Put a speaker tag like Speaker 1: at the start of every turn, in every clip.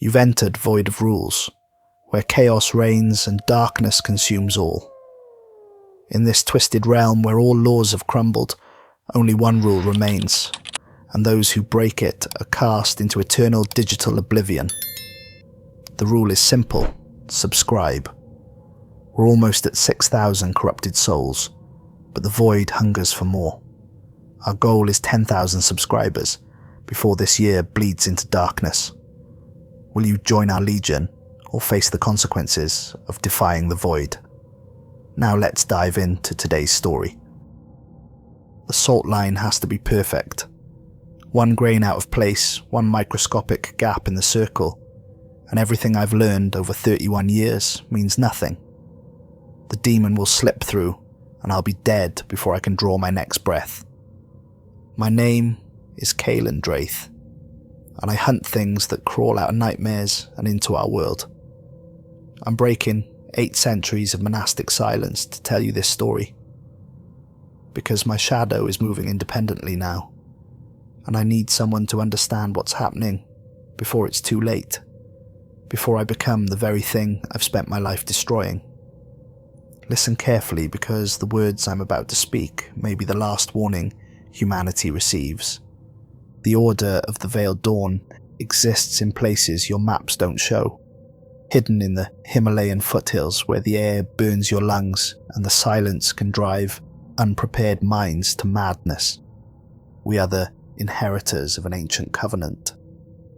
Speaker 1: You've entered void of rules, where chaos reigns and darkness consumes all. In this twisted realm where all laws have crumbled, only one rule remains, and those who break it are cast into eternal digital oblivion. The rule is simple: subscribe. We're almost at 6,000 corrupted souls, but the void hungers for more. Our goal is 10,000 subscribers before this year bleeds into darkness. Will you join our legion or face the consequences of defying the void? Now let's dive into today's story. The salt line has to be perfect. One grain out of place, one microscopic gap in the circle, and everything I've learned over 31 years means nothing. The demon will slip through, and I'll be dead before I can draw my next breath. My name is Kaelen Drayth, and I hunt things that crawl out of nightmares and into our world. I'm breaking 8 centuries of monastic silence to tell you this story, because my shadow is moving independently now, and I need someone to understand what's happening before it's too late, before I become the very thing I've spent my life destroying. Listen carefully, because the words I'm about to speak may be the last warning humanity receives. The Order of the Veiled Dawn exists in places your maps don't show, hidden in the Himalayan foothills where the air burns your lungs and the silence can drive unprepared minds to madness. We are the inheritors of an ancient covenant,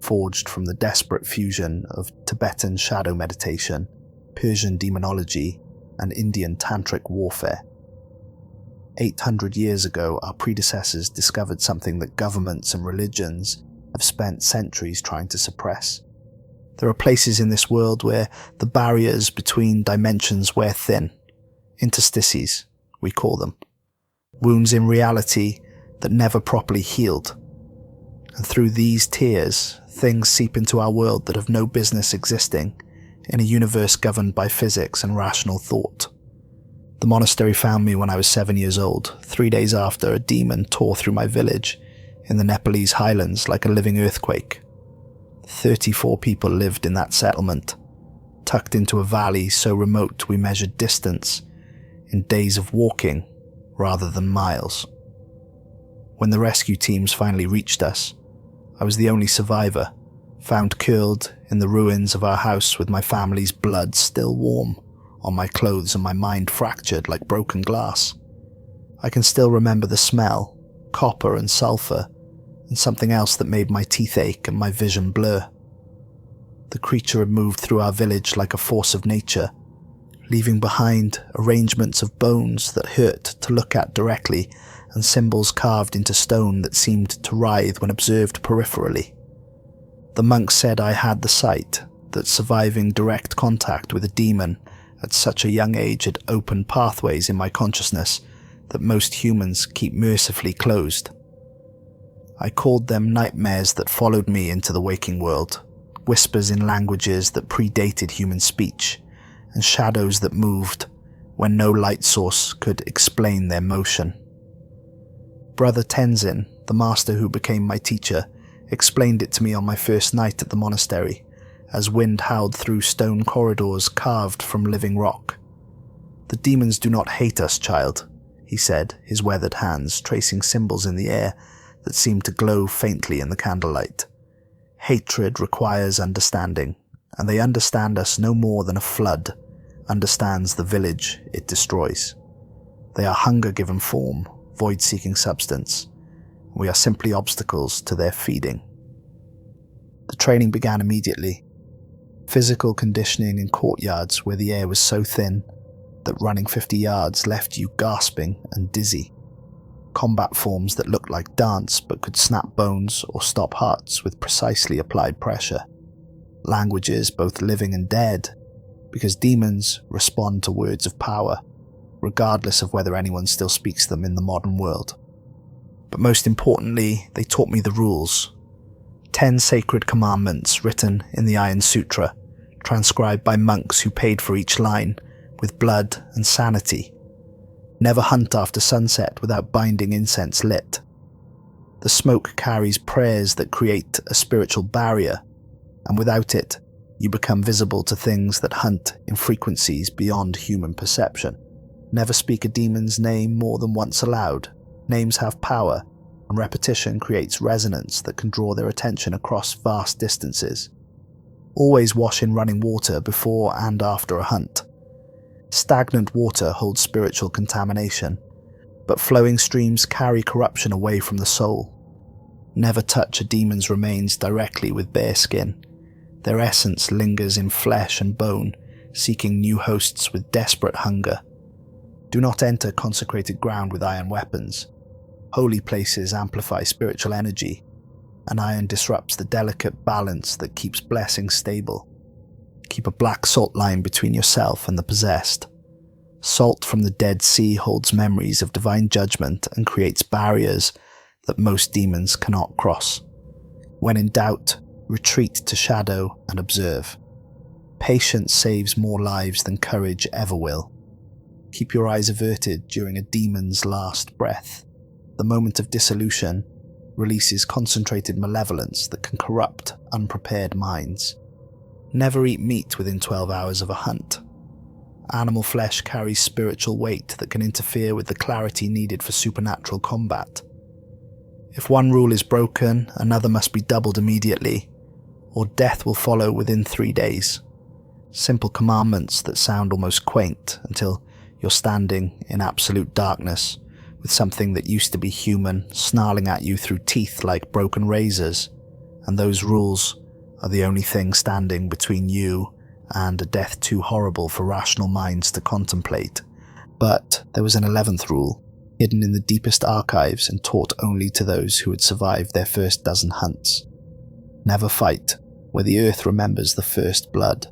Speaker 1: forged from the desperate fusion of Tibetan shadow meditation, Persian demonology, and Indian tantric warfare. 800 years ago, our predecessors discovered something that governments and religions have spent centuries trying to suppress. There are places in this world where the barriers between dimensions wear thin. Interstices, we call them. Wounds in reality that never properly healed. And through these tears, things seep into our world that have no business existing in a universe governed by physics and rational thought. The monastery found me when I was 7 years old, 3 days after a demon tore through my village in the Nepalese highlands like a living earthquake. 34 people lived in that settlement, tucked into a valley so remote we measured distance in days of walking rather than miles. When the rescue teams finally reached us, I was the only survivor, found curled in the ruins of our house with my family's blood still warm on my clothes and my mind fractured like broken glass. I can still remember the smell, copper and sulfur, and something else that made my teeth ache and my vision blur. The creature had moved through our village like a force of nature, leaving behind arrangements of bones that hurt to look at directly and symbols carved into stone that seemed to writhe when observed peripherally. The monks said I had the sight, that surviving direct contact with a demon at such a young age had opened pathways in my consciousness that most humans keep mercifully closed. I called them nightmares that followed me into the waking world, whispers in languages that predated human speech, and shadows that moved when no light source could explain their motion. Brother Tenzin, the master who became my teacher, explained it to me on my first night at the monastery, as wind howled through stone corridors carved from living rock. "The demons do not hate us, child," he said, his weathered hands tracing symbols in the air that seemed to glow faintly in the candlelight. "Hatred requires understanding, and they understand us no more than a flood understands the village it destroys. They are hunger given form, void-seeking substance. We are simply obstacles to their feeding." The training began immediately. Physical conditioning in courtyards where the air was so thin that running 50 yards left you gasping and dizzy. Combat forms that looked like dance but could snap bones or stop hearts with precisely applied pressure. Languages both living and dead, because demons respond to words of power, regardless of whether anyone still speaks them in the modern world. But most importantly, they taught me the rules. 10 sacred commandments written in the Iron Sutra, transcribed by monks who paid for each line with blood and sanity. Never hunt after sunset without binding incense lit. The smoke carries prayers that create a spiritual barrier. and without it, you become visible to things that hunt in frequencies beyond human perception. Never speak a demon's name more than once aloud. Names have power, and repetition creates resonance that can draw their attention across vast distances. Always wash in running water before and after a hunt. Stagnant water holds spiritual contamination, but flowing streams carry corruption away from the soul. Never touch a demon's remains directly with bare skin. Their essence lingers in flesh and bone, seeking new hosts with desperate hunger. Do not enter consecrated ground with iron weapons. Holy places amplify spiritual energy, and iron disrupts the delicate balance that keeps blessings stable. Keep a black salt line between yourself and the possessed. Salt from the Dead Sea holds memories of divine judgment and creates barriers that most demons cannot cross. When in doubt, retreat to shadow and observe. Patience saves more lives than courage ever will. Keep your eyes averted during a demon's last breath. The moment of dissolution releases concentrated malevolence that can corrupt unprepared minds. Never eat meat within 12 hours of a hunt. Animal flesh carries spiritual weight that can interfere with the clarity needed for supernatural combat. If one rule is broken, another must be doubled immediately, or death will follow within 3 days. Simple commandments that sound almost quaint until you're standing in absolute darkness with something that used to be human snarling at you through teeth like broken razors, and those rules are the only thing standing between you and a death too horrible for rational minds to contemplate. But there was an 11th rule, hidden in the deepest archives and taught only to those who had survived their first dozen hunts. Never fight where the earth remembers the first blood.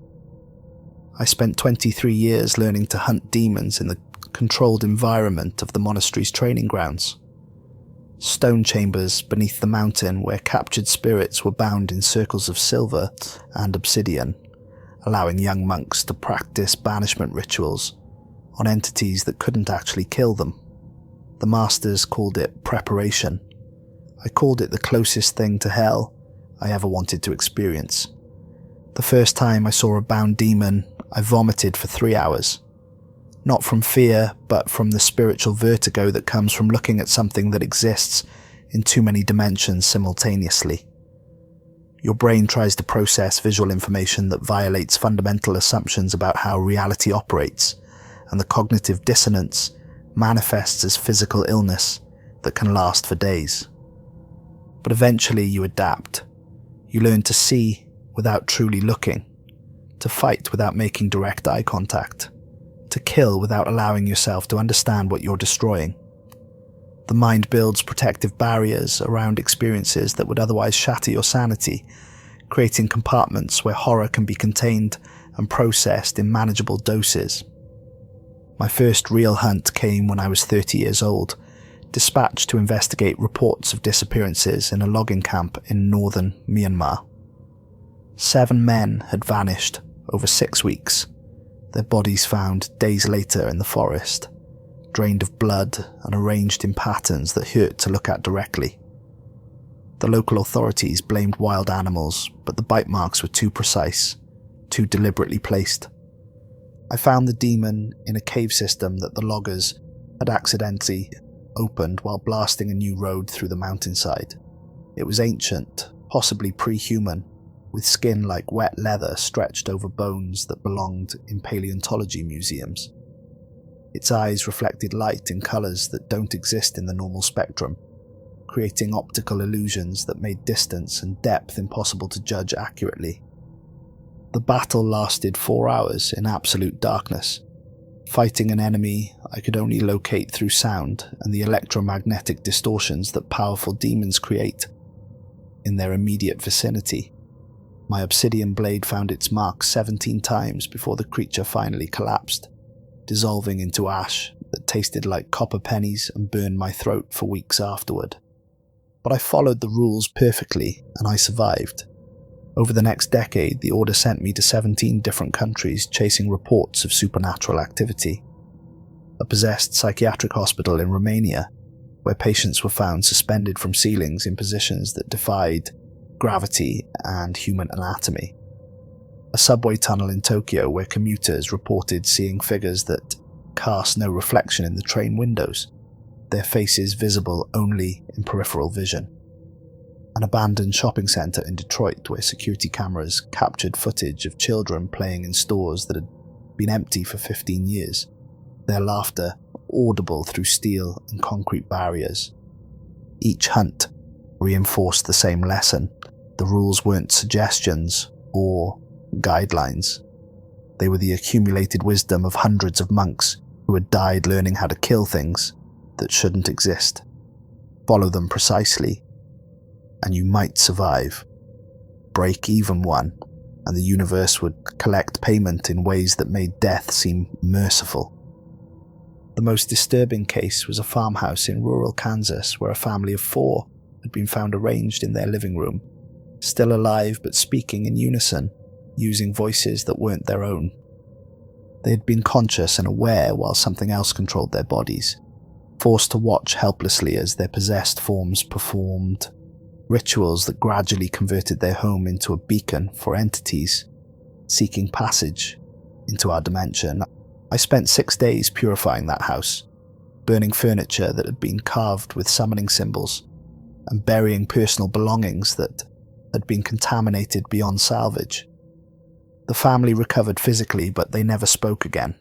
Speaker 1: I spent 23 years learning to hunt demons in the controlled environment of the monastery's training grounds. Stone chambers beneath the mountain where captured spirits were bound in circles of silver and obsidian, allowing young monks to practice banishment rituals on entities that couldn't actually kill them. The masters called it preparation. I called it the closest thing to hell I ever wanted to experience. The first time I saw a bound demon, I vomited for 3 hours. Not from fear, but from the spiritual vertigo that comes from looking at something that exists in too many dimensions simultaneously. Your brain tries to process visual information that violates fundamental assumptions about how reality operates, and the cognitive dissonance manifests as physical illness that can last for days. But eventually you adapt. You learn to see without truly looking, to fight without making direct eye contact, to kill without allowing yourself to understand what you're destroying. The mind builds protective barriers around experiences that would otherwise shatter your sanity, creating compartments where horror can be contained and processed in manageable doses. My first real hunt came when I was 30 years old, dispatched to investigate reports of disappearances in a logging camp in northern Myanmar. 7 men had vanished over 6 weeks, their bodies found days later in the forest, drained of blood and arranged in patterns that hurt to look at directly. The local authorities blamed wild animals, but the bite marks were too precise, too deliberately placed. I found the demon in a cave system that the loggers had accidentally opened while blasting a new road through the mountainside. It was ancient, possibly pre-human, with skin like wet leather stretched over bones that belonged in paleontology museums. Its eyes reflected light in colours that don't exist in the normal spectrum, creating optical illusions that made distance and depth impossible to judge accurately. The battle lasted 4 hours in absolute darkness, fighting an enemy I could only locate through sound and the electromagnetic distortions that powerful demons create in their immediate vicinity. My obsidian blade found its mark 17 times before the creature finally collapsed, dissolving into ash that tasted like copper pennies and burned my throat for weeks afterward. But I followed the rules perfectly, and I survived. Over the next decade, the Order sent me to 17 different countries chasing reports of supernatural activity. A possessed psychiatric hospital in Romania, where patients were found suspended from ceilings in positions that defied gravity, and human anatomy. A subway tunnel in Tokyo where commuters reported seeing figures that cast no reflection in the train windows, their faces visible only in peripheral vision. An abandoned shopping centre in Detroit where security cameras captured footage of children playing in stores that had been empty for 15 years, their laughter audible through steel and concrete barriers. Each hunt reinforced the same lesson. The rules weren't suggestions or guidelines. They were the accumulated wisdom of hundreds of monks who had died learning how to kill things that shouldn't exist. Follow them precisely, and you might survive. Break even one, and the universe would collect payment in ways that made death seem merciful. The most disturbing case was a farmhouse in rural Kansas where a family of 4 had been found arranged in their living room, still alive but speaking in unison, using voices that weren't their own. They had been conscious and aware while something else controlled their bodies, forced to watch helplessly as their possessed forms performed rituals that gradually converted their home into a beacon for entities seeking passage into our dimension. I spent 6 days purifying that house, burning furniture that had been carved with summoning symbols, and burying personal belongings that had been contaminated beyond salvage. The family recovered physically, but they never spoke again.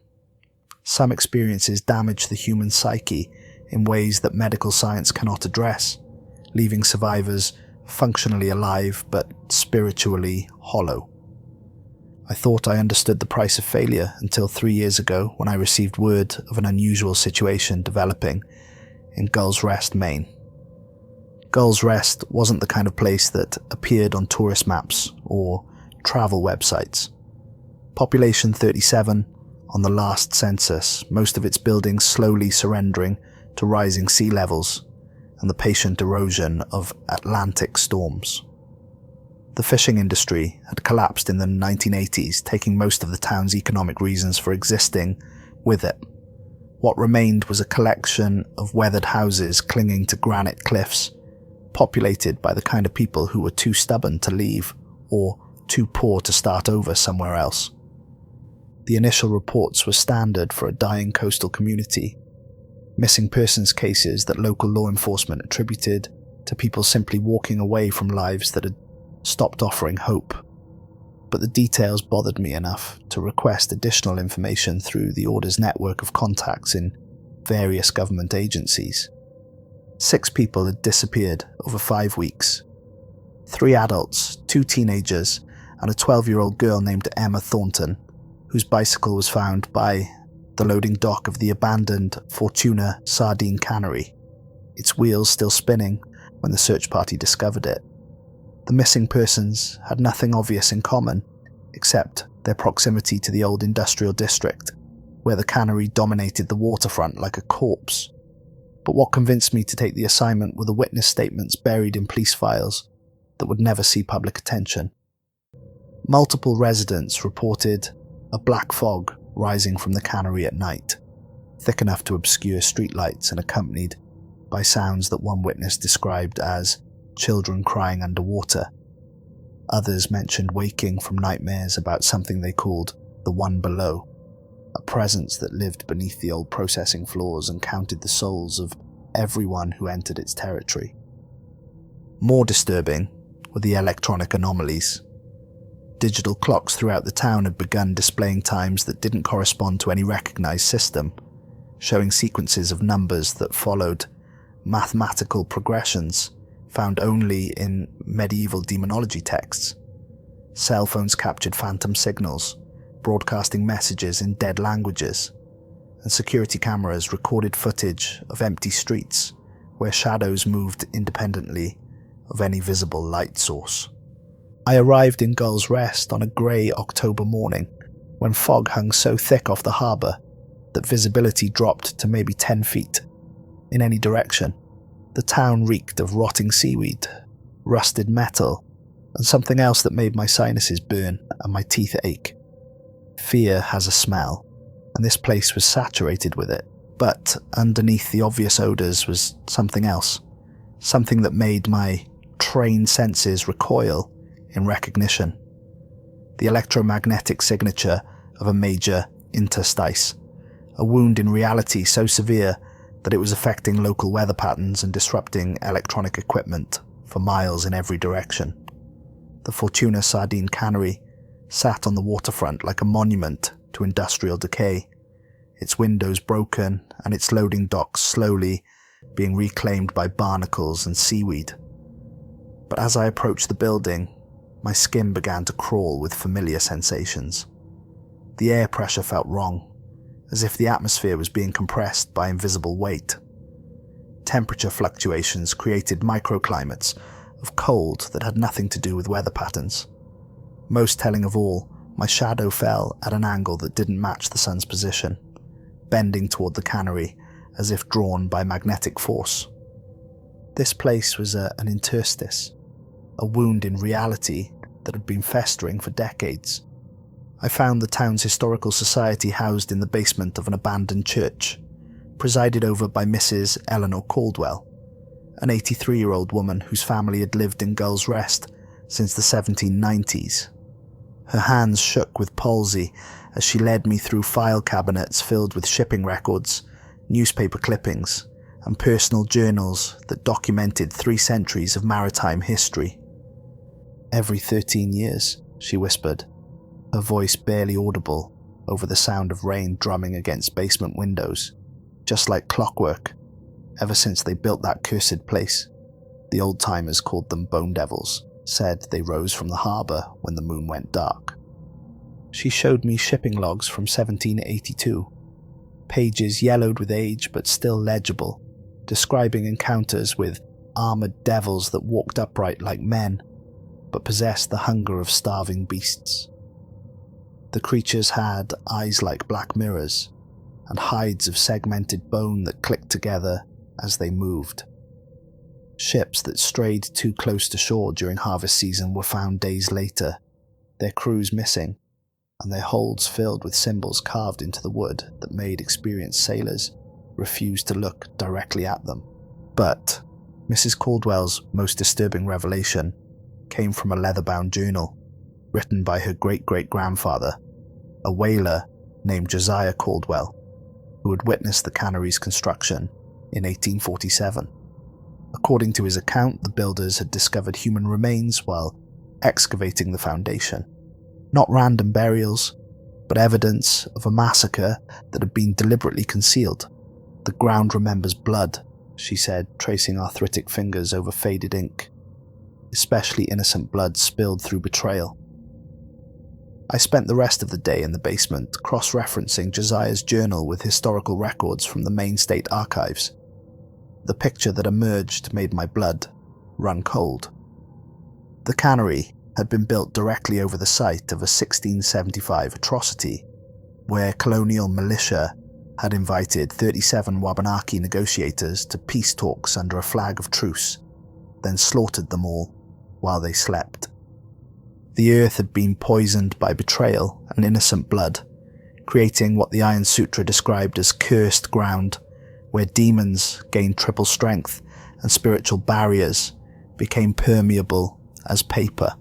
Speaker 1: Some experiences damage the human psyche in ways that medical science cannot address, leaving survivors functionally alive but spiritually hollow. I thought I understood the price of failure until 3 years ago when I received word of an unusual situation developing in Gull's Rest, Maine. Gull's Rest wasn't the kind of place that appeared on tourist maps or travel websites. Population 37 on the last census, most of its buildings slowly surrendering to rising sea levels and the patient erosion of Atlantic storms. The fishing industry had collapsed in the 1980s, taking most of the town's economic reasons for existing with it. What remained was a collection of weathered houses clinging to granite cliffs, populated by the kind of people who were too stubborn to leave or too poor to start over somewhere else. The initial reports were standard for a dying coastal community, missing persons cases that local law enforcement attributed to people simply walking away from lives that had stopped offering hope. But the details bothered me enough to request additional information through the Order's network of contacts in various government agencies. 6 people had disappeared over 5 weeks. 3 adults, 2 teenagers, and a 12-year-old girl named Emma Thornton, whose bicycle was found by the loading dock of the abandoned Fortuna Sardine Cannery, its wheels still spinning when the search party discovered it. The missing persons had nothing obvious in common, except their proximity to the old industrial district, where the cannery dominated the waterfront like a corpse. But what convinced me to take the assignment were the witness statements buried in police files that would never see public attention. Multiple residents reported a black fog rising from the cannery at night, thick enough to obscure streetlights and accompanied by sounds that one witness described as children crying underwater. Others mentioned waking from nightmares about something they called the one below, a presence that lived beneath the old processing floors and counted the souls of everyone who entered its territory. More disturbing were the electronic anomalies. Digital clocks throughout the town had begun displaying times that didn't correspond to any recognized system, showing sequences of numbers that followed mathematical progressions found only in medieval demonology texts. Cell phones captured phantom signals, broadcasting messages in dead languages, and security cameras recorded footage of empty streets where shadows moved independently of any visible light source. I arrived in Gull's Rest on a grey October morning when fog hung so thick off the harbour that visibility dropped to maybe 10 feet in any direction. The town reeked of rotting seaweed, rusted metal, and something else that made my sinuses burn and my teeth ache. Fear has a smell, and this place was saturated with it, but underneath the obvious odours was something else, something that made my trained senses recoil in recognition. The electromagnetic signature of a major interstice, a wound in reality so severe that it was affecting local weather patterns and disrupting electronic equipment for miles in every direction. The Fortuna Sardine Cannery sat on the waterfront like a monument to industrial decay, its windows broken and its loading docks slowly being reclaimed by barnacles and seaweed. But as I approached the building, my skin began to crawl with familiar sensations. The air pressure felt wrong, as if the atmosphere was being compressed by invisible weight. Temperature fluctuations created microclimates of cold that had nothing to do with weather patterns. Most telling of all, my shadow fell at an angle that didn't match the sun's position, bending toward the cannery as if drawn by magnetic force. This place was an interstice, a wound in reality that had been festering for decades. I found the town's historical society housed in the basement of an abandoned church, presided over by Mrs. Eleanor Caldwell, an 83-year-old woman whose family had lived in Gull's Rest since the 1790s. Her hands shook with palsy as she led me through file cabinets filled with shipping records, newspaper clippings, and personal journals that documented 3 centuries of maritime history. "Every 13 years," she whispered, her voice barely audible over the sound of rain drumming against basement windows, just like clockwork, ever since they built that cursed place. The old-timers called them bone devils, said they rose from the harbour when the moon went dark. She showed me shipping logs from 1782, pages yellowed with age but still legible, describing encounters with armoured devils that walked upright like men, but possessed the hunger of starving beasts. The creatures had eyes like black mirrors, and hides of segmented bone that clicked together as they moved. Ships that strayed too close to shore during harvest season were found days later, their crews missing, and their holds filled with symbols carved into the wood that made experienced sailors refuse to look directly at them. But Mrs. Caldwell's most disturbing revelation came from a leather-bound journal written by her great-great-grandfather, a whaler named Josiah Caldwell, who had witnessed the cannery's construction in 1847. According to his account, the builders had discovered human remains while excavating the foundation. Not random burials, but evidence of a massacre that had been deliberately concealed. "The ground remembers blood," she said, tracing arthritic fingers over faded ink. "Especially innocent blood spilled through betrayal." I spent the rest of the day in the basement, cross-referencing Josiah's journal with historical records from the Maine State Archives. The picture that emerged made my blood run cold. The cannery had been built directly over the site of a 1675 atrocity, where colonial militia had invited 37 Wabanaki negotiators to peace talks under a flag of truce, then slaughtered them all while they slept. The earth had been poisoned by betrayal and innocent blood, creating what the Iron Sutra described as cursed ground, where demons gained triple strength and spiritual barriers became permeable as paper.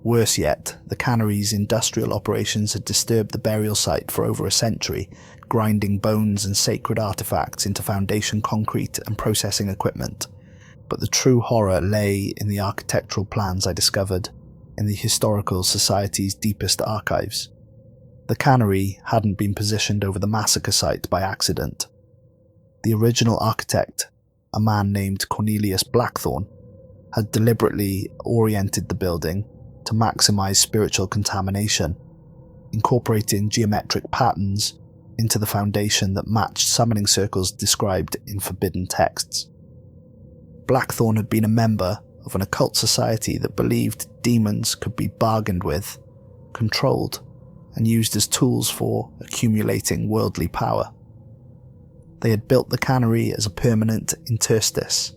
Speaker 1: Worse yet, the cannery's industrial operations had disturbed the burial site for over a century, grinding bones and sacred artifacts into foundation concrete and processing equipment. But the true horror lay in the architectural plans I discovered in the Historical Society's deepest archives. The cannery hadn't been positioned over the massacre site by accident. The original architect, a man named Cornelius Blackthorne, had deliberately oriented the building to maximize spiritual contamination, incorporating geometric patterns into the foundation that matched summoning circles described in forbidden texts. Blackthorne had been a member of an occult society that believed demons could be bargained with, controlled, and used as tools for accumulating worldly power. They had built the cannery as a permanent interstice,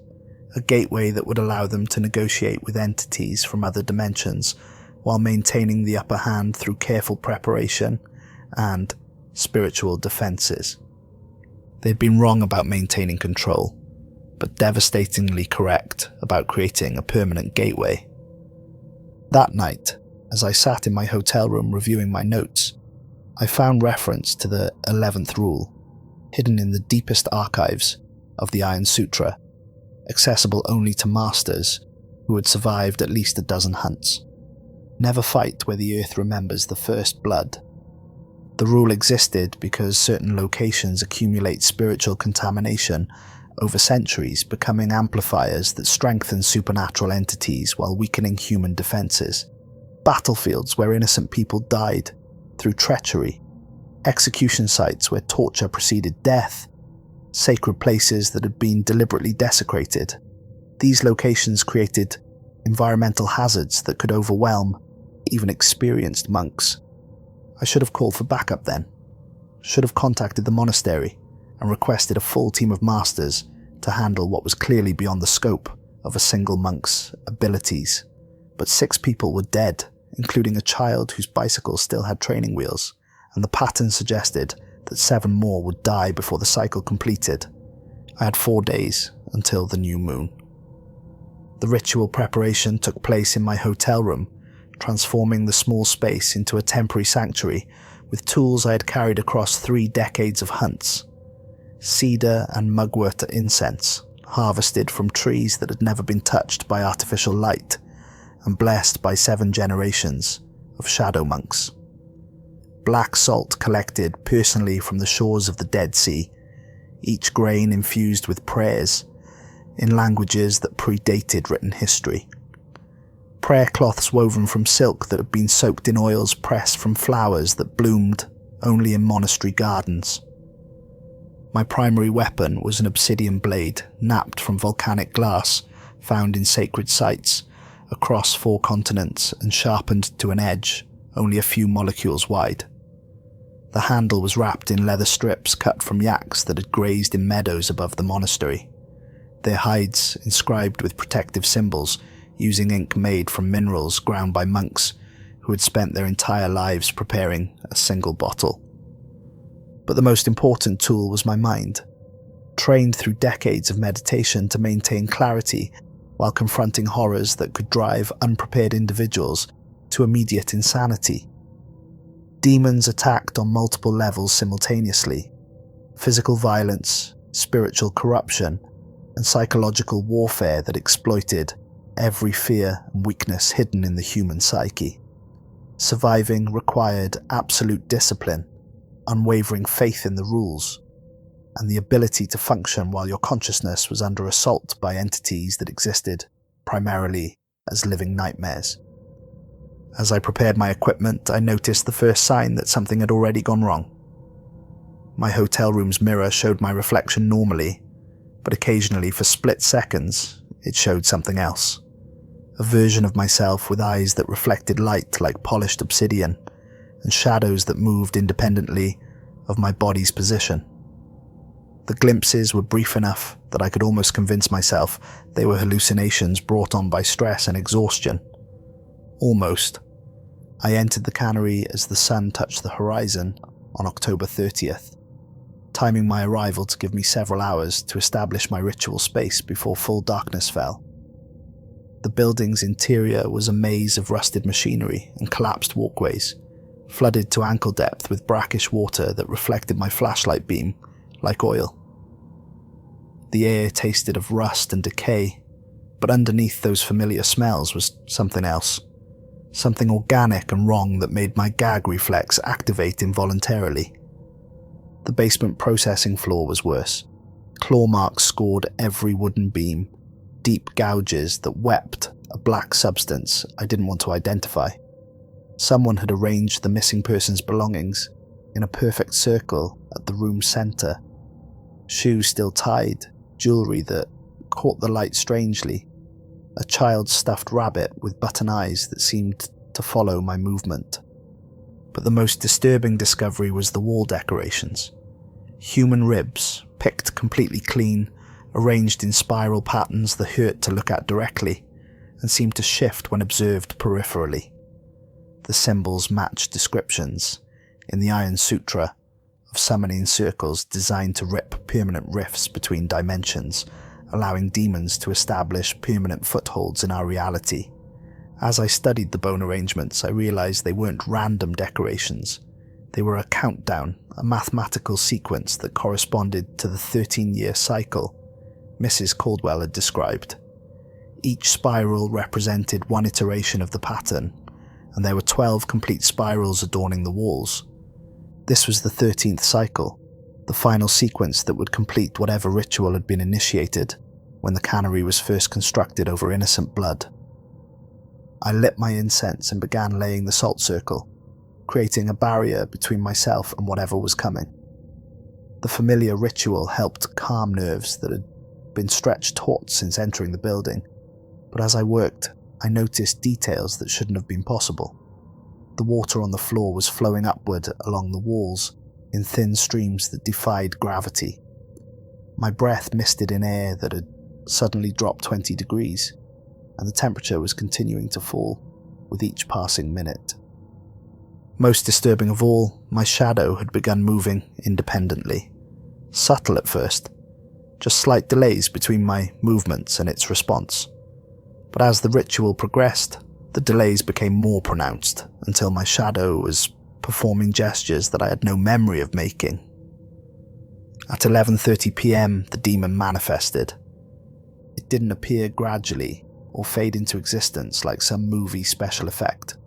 Speaker 1: a gateway that would allow them to negotiate with entities from other dimensions while maintaining the upper hand through careful preparation and spiritual defenses. They had been wrong about maintaining control. but devastatingly correct about creating a permanent gateway. That night, as I sat in my hotel room reviewing my notes, I found reference to the 11th rule, hidden in the deepest archives of the Iron Sutra, accessible only to masters who had survived at least a dozen hunts. Never fight where the earth remembers the first blood. The rule existed because certain locations accumulate spiritual contamination over centuries, becoming amplifiers that strengthen supernatural entities while weakening human defenses. Battlefields where innocent people died through treachery, execution sites where torture preceded death, sacred places that had been deliberately desecrated. These locations created environmental hazards that could overwhelm even experienced monks. I should have called for backup then. Should have contacted the monastery and requested a full team of masters to handle what was clearly beyond the scope of a single monk's abilities. But 6 people were dead, including a child whose bicycle still had training wheels, and the pattern suggested that 7 more would die before the cycle completed. I had 4 days until the new moon. The ritual preparation took place in my hotel room, transforming the small space into a temporary sanctuary with tools I had carried across 3 decades of hunts. Cedar and mugwort incense, harvested from trees that had never been touched by artificial light, and blessed by 7 generations of shadow monks. Black salt collected personally from the shores of the Dead Sea, each grain infused with prayers, in languages that predated written history. Prayer cloths woven from silk that had been soaked in oils pressed from flowers that bloomed only in monastery gardens. My primary weapon was an obsidian blade napped from volcanic glass found in sacred sites across 4 continents and sharpened to an edge only a few molecules wide. The handle was wrapped in leather strips cut from yaks that had grazed in meadows above the monastery, their hides inscribed with protective symbols using ink made from minerals ground by monks who had spent their entire lives preparing a single bottle. But the most important tool was my mind, trained through decades of meditation to maintain clarity while confronting horrors that could drive unprepared individuals to immediate insanity. Demons attacked on multiple levels simultaneously: physical violence, spiritual corruption, and psychological warfare that exploited every fear and weakness hidden in the human psyche. Surviving required absolute discipline, unwavering faith in the rules, and the ability to function while your consciousness was under assault by entities that existed primarily as living nightmares. As I prepared my equipment, I noticed the first sign that something had already gone wrong. My hotel room's mirror showed my reflection normally, but occasionally for split seconds, it showed something else. A version of myself with eyes that reflected light like polished obsidian, and shadows that moved independently of my body's position. The glimpses were brief enough that I could almost convince myself they were hallucinations brought on by stress and exhaustion. Almost. I entered the cannery as the sun touched the horizon on October 30th, timing my arrival to give me several hours to establish my ritual space before full darkness fell. The building's interior was a maze of rusted machinery and collapsed walkways, flooded to ankle depth with brackish water that reflected my flashlight beam like oil. The air tasted of rust and decay, but underneath those familiar smells was something else. Something organic and wrong that made my gag reflex activate involuntarily. The basement processing floor was worse. Claw marks scored every wooden beam, deep gouges that wept a black substance I didn't want to identify. Someone had arranged the missing person's belongings in a perfect circle at the room's center. Shoes still tied, jewelry that caught the light strangely, a child's stuffed rabbit with button eyes that seemed to follow my movement. But the most disturbing discovery was the wall decorations. Human ribs, picked completely clean, arranged in spiral patterns that hurt to look at directly, and seemed to shift when observed peripherally. The symbols matched descriptions in the Iron Sutra of summoning circles designed to rip permanent rifts between dimensions allowing demons to establish permanent footholds in our reality. As I studied the bone arrangements, I realized they weren't random decorations. They were a countdown, a mathematical sequence that corresponded to the 13-year cycle Mrs. Caldwell had described. Each spiral represented one iteration of the pattern, and there were 12 complete spirals adorning the walls. This was the 13th cycle, the final sequence that would complete whatever ritual had been initiated when the cannery was first constructed over innocent blood. I lit my incense and began laying the salt circle, creating a barrier between myself and whatever was coming. The familiar ritual helped calm nerves that had been stretched taut since entering the building, but as I worked, I noticed details that shouldn't have been possible. The water on the floor was flowing upward along the walls in thin streams that defied gravity. My breath misted in air that had suddenly dropped 20 degrees, and the temperature was continuing to fall with each passing minute. Most disturbing of all, my shadow had begun moving independently. Subtle at first, just slight delays between my movements and its response. But as the ritual progressed, the delays became more pronounced until my shadow was performing gestures that I had no memory of making. At 11:30 p.m, the demon manifested. It didn't appear gradually or fade into existence like some movie special effect.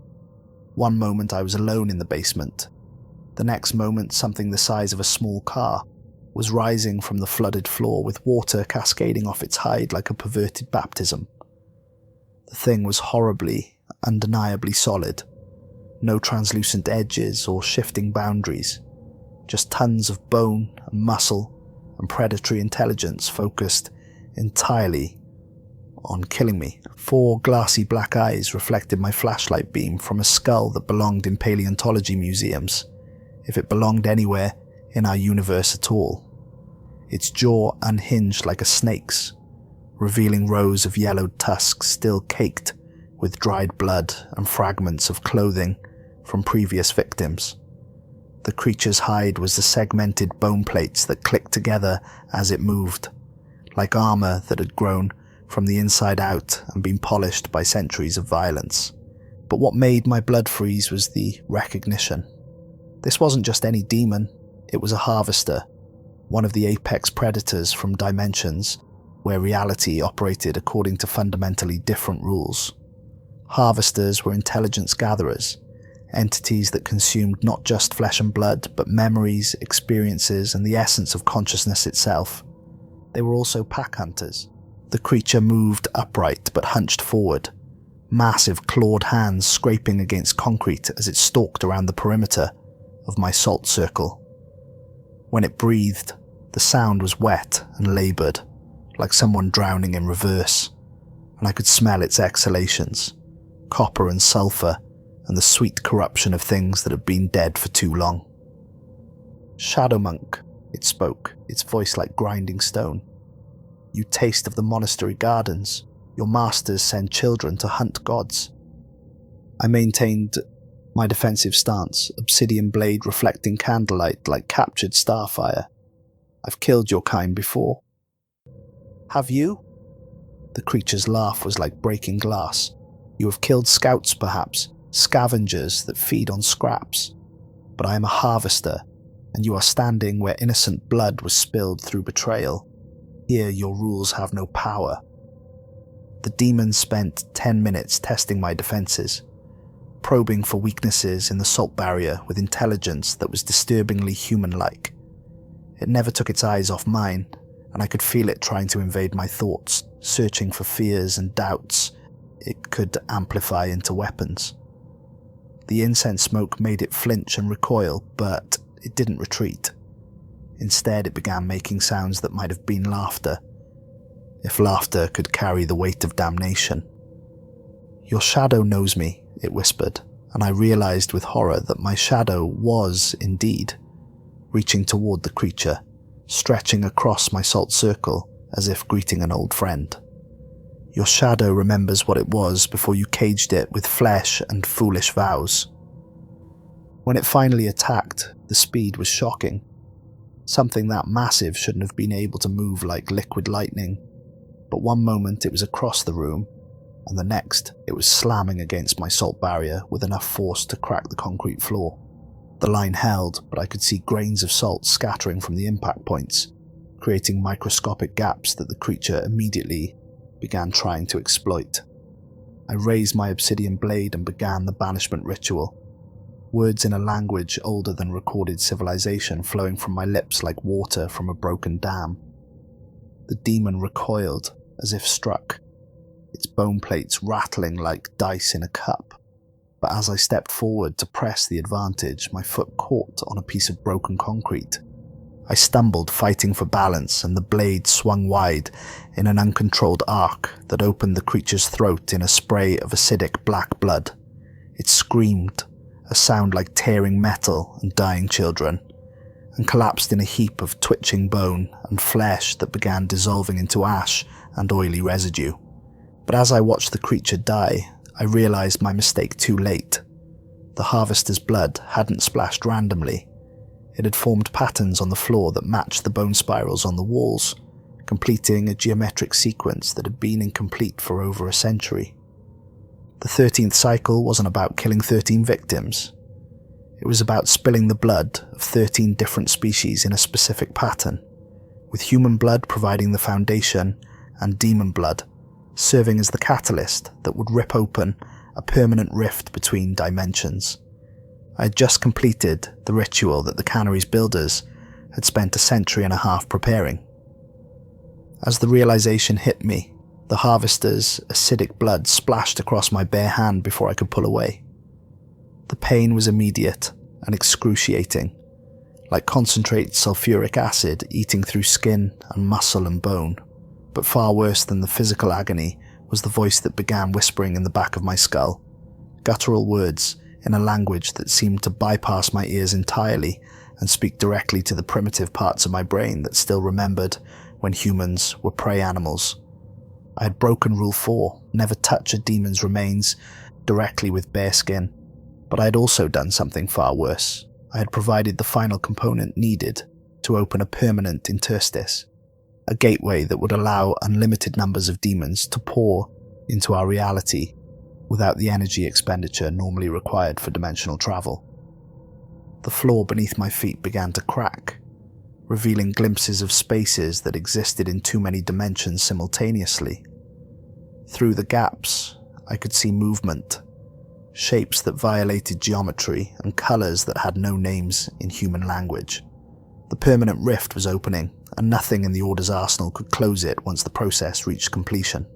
Speaker 1: One moment I was alone in the basement. The next moment something the size of a small car was rising from the flooded floor with water cascading off its hide like a perverted baptism. The thing was horribly, undeniably solid. No translucent edges or shifting boundaries. Just tons of bone and muscle and predatory intelligence focused entirely on killing me. 4 glassy black eyes reflected my flashlight beam from a skull that belonged in paleontology museums, if it belonged anywhere in our universe at all. Its jaw unhinged like a snake's, revealing rows of yellowed tusks still caked with dried blood and fragments of clothing from previous victims. The creature's hide was the segmented bone plates that clicked together as it moved, like armor that had grown from the inside out and been polished by centuries of violence. But what made my blood freeze was the recognition. This wasn't just any demon, it was a harvester, one of the apex predators from dimensions where reality operated according to fundamentally different rules. Harvesters were intelligence gatherers, entities that consumed not just flesh and blood, but memories, experiences, and the essence of consciousness itself. They were also pack hunters. The creature moved upright but hunched forward, massive clawed hands scraping against concrete as it stalked around the perimeter of my salt circle. When it breathed, the sound was wet and laboured, like someone drowning in reverse, and I could smell its exhalations, copper and sulphur, and the sweet corruption of things that had been dead for too long. "Shadow monk," it spoke, its voice like grinding stone. "You taste of the monastery gardens. Your masters send children to hunt gods." I maintained my defensive stance, obsidian blade reflecting candlelight like captured starfire. "I've killed your kind before." "Have you?" The creature's laugh was like breaking glass. "You have killed scouts perhaps, scavengers that feed on scraps. But I am a harvester, and you are standing where innocent blood was spilled through betrayal. Here your rules have no power." The demon spent 10 minutes testing my defenses, probing for weaknesses in the salt barrier with intelligence that was disturbingly human-like. It never took its eyes off mine, and I could feel it trying to invade my thoughts, searching for fears and doubts it could amplify into weapons. The incense smoke made it flinch and recoil, but it didn't retreat. Instead, it began making sounds that might have been laughter, if laughter could carry the weight of damnation. "Your shadow knows me," it whispered, and I realized with horror that my shadow was, indeed, reaching toward the creature, stretching across my salt circle as if greeting an old friend. "Your shadow remembers what it was before you caged it with flesh and foolish vows." When it finally attacked, the speed was shocking. Something that massive shouldn't have been able to move like liquid lightning, but one moment it was across the room, and the next it was slamming against my salt barrier with enough force to crack the concrete floor. The line held, but I could see grains of salt scattering from the impact points, creating microscopic gaps that the creature immediately began trying to exploit. I raised my obsidian blade and began the banishment ritual, words in a language older than recorded civilization flowing from my lips like water from a broken dam. The demon recoiled as if struck, its bone plates rattling like dice in a cup. But as I stepped forward to press the advantage, my foot caught on a piece of broken concrete. I stumbled, fighting for balance, and the blade swung wide in an uncontrolled arc that opened the creature's throat in a spray of acidic black blood. It screamed, a sound like tearing metal and dying children, and collapsed in a heap of twitching bone and flesh that began dissolving into ash and oily residue. But as I watched the creature die, I realized my mistake too late. The harvester's blood hadn't splashed randomly. It had formed patterns on the floor that matched the bone spirals on the walls, completing a geometric sequence that had been incomplete for over a century. The 13th cycle wasn't about killing 13 victims. It was about spilling the blood of 13 different species in a specific pattern, with human blood providing the foundation and demon blood serving as the catalyst that would rip open a permanent rift between dimensions. I had just completed the ritual that the cannery's builders had spent a century and a half preparing. As the realization hit me, the harvester's acidic blood splashed across my bare hand before I could pull away. The pain was immediate and excruciating, like concentrated sulfuric acid eating through skin and muscle and bone. But far worse than the physical agony was the voice that began whispering in the back of my skull, guttural words in a language that seemed to bypass my ears entirely and speak directly to the primitive parts of my brain that still remembered when humans were prey animals. I had broken Rule 4, never touch a demon's remains directly with bare skin, but I had also done something far worse. I had provided the final component needed to open a permanent interstice, a gateway that would allow unlimited numbers of demons to pour into our reality without the energy expenditure normally required for dimensional travel. The floor beneath my feet began to crack, revealing glimpses of spaces that existed in too many dimensions simultaneously. Through the gaps, I could see movement, shapes that violated geometry and colors that had no names in human language. The permanent rift was opening, and nothing in the Order's arsenal could close it once the process reached completion.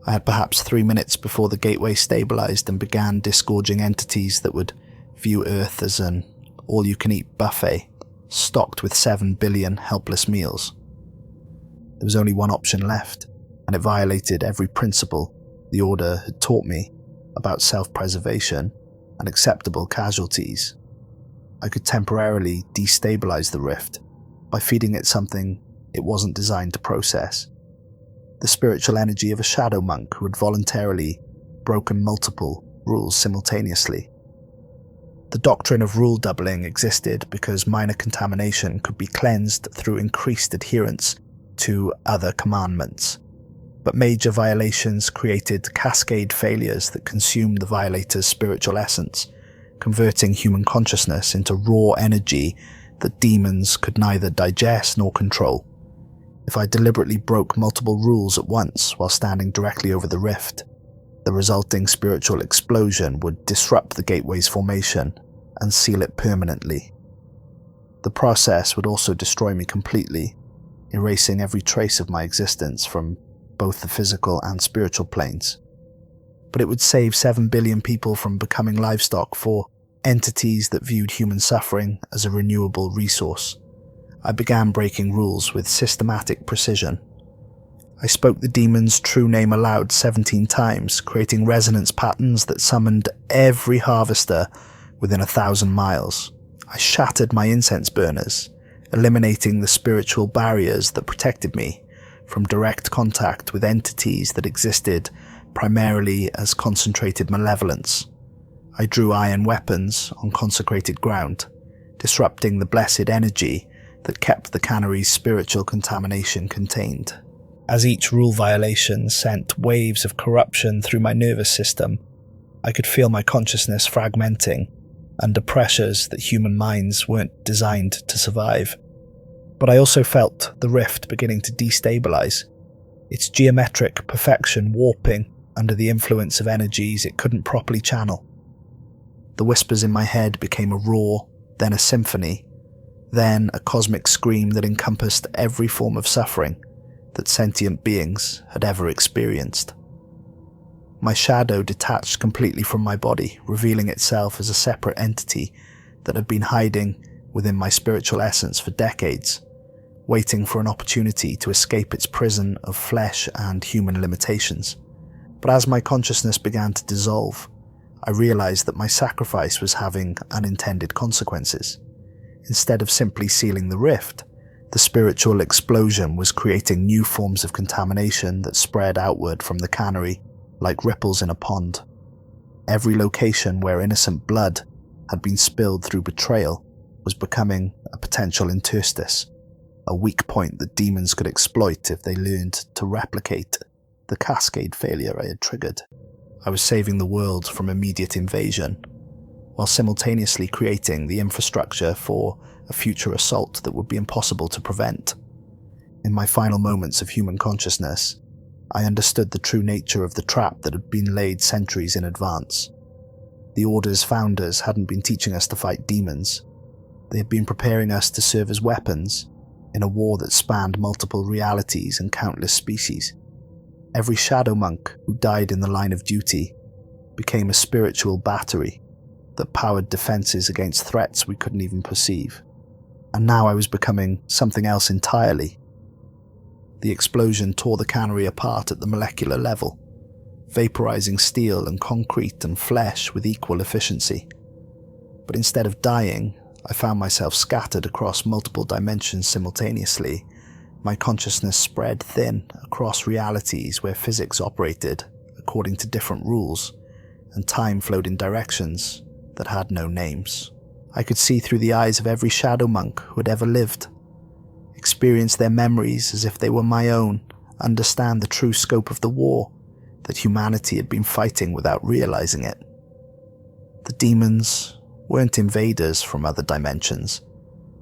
Speaker 1: I had perhaps 3 minutes before the gateway stabilized and began disgorging entities that would view Earth as an all-you-can-eat buffet, stocked with 7 billion helpless meals. There was only one option left, and it violated every principle the Order had taught me about self-preservation and acceptable casualties. I could temporarily destabilize the rift by feeding it something it wasn't designed to process. The spiritual energy of a shadow monk who had voluntarily broken multiple rules simultaneously. The doctrine of rule doubling existed because minor contamination could be cleansed through increased adherence to other commandments, but major violations created cascade failures that consumed the violator's spiritual essence, converting human consciousness into raw energy that demons could neither digest nor control. If I deliberately broke multiple rules at once while standing directly over the rift, the resulting spiritual explosion would disrupt the gateway's formation and seal it permanently. The process would also destroy me completely, erasing every trace of my existence from both the physical and spiritual planes. But it would save 7 billion people from becoming livestock for entities that viewed human suffering as a renewable resource. I began breaking rules with systematic precision. I spoke the demon's true name aloud 17 times, creating resonance patterns that summoned every harvester within 1,000 miles. I shattered my incense burners, eliminating the spiritual barriers that protected me from direct contact with entities that existed primarily as concentrated malevolence. I drew iron weapons on consecrated ground, disrupting the blessed energy that kept the cannery's spiritual contamination contained. As each rule violation sent waves of corruption through my nervous system, I could feel my consciousness fragmenting under pressures that human minds weren't designed to survive. But I also felt the rift beginning to destabilize, its geometric perfection warping under the influence of energies it couldn't properly channel. The whispers in my head became a roar, then a symphony, then a cosmic scream that encompassed every form of suffering that sentient beings had ever experienced. My shadow detached completely from my body, revealing itself as a separate entity that had been hiding within my spiritual essence for decades, waiting for an opportunity to escape its prison of flesh and human limitations. But as my consciousness began to dissolve, I realized that my sacrifice was having unintended consequences. Instead of simply sealing the rift, the spiritual explosion was creating new forms of contamination that spread outward from the cannery like ripples in a pond. Every location where innocent blood had been spilled through betrayal was becoming a potential interstice, a weak point that demons could exploit if they learned to replicate the cascade failure I had triggered. I was saving the world from immediate invasion, while simultaneously creating the infrastructure for a future assault that would be impossible to prevent. In my final moments of human consciousness, I understood the true nature of the trap that had been laid centuries in advance. The Order's founders hadn't been teaching us to fight demons. They had been preparing us to serve as weapons in a war that spanned multiple realities and countless species. Every shadow monk who died in the line of duty became a spiritual battery that powered defenses against threats we couldn't even perceive. And now I was becoming something else entirely. The explosion tore the cannery apart at the molecular level, vaporizing steel and concrete and flesh with equal efficiency. But instead of dying, I found myself scattered across multiple dimensions simultaneously. My consciousness spread thin across realities where physics operated according to different rules, and time flowed in directions that had no names. I could see through the eyes of every shadow monk who had ever lived, experience their memories as if they were my own, understand the true scope of the war that humanity had been fighting without realizing it. The demons weren't invaders from other dimensions.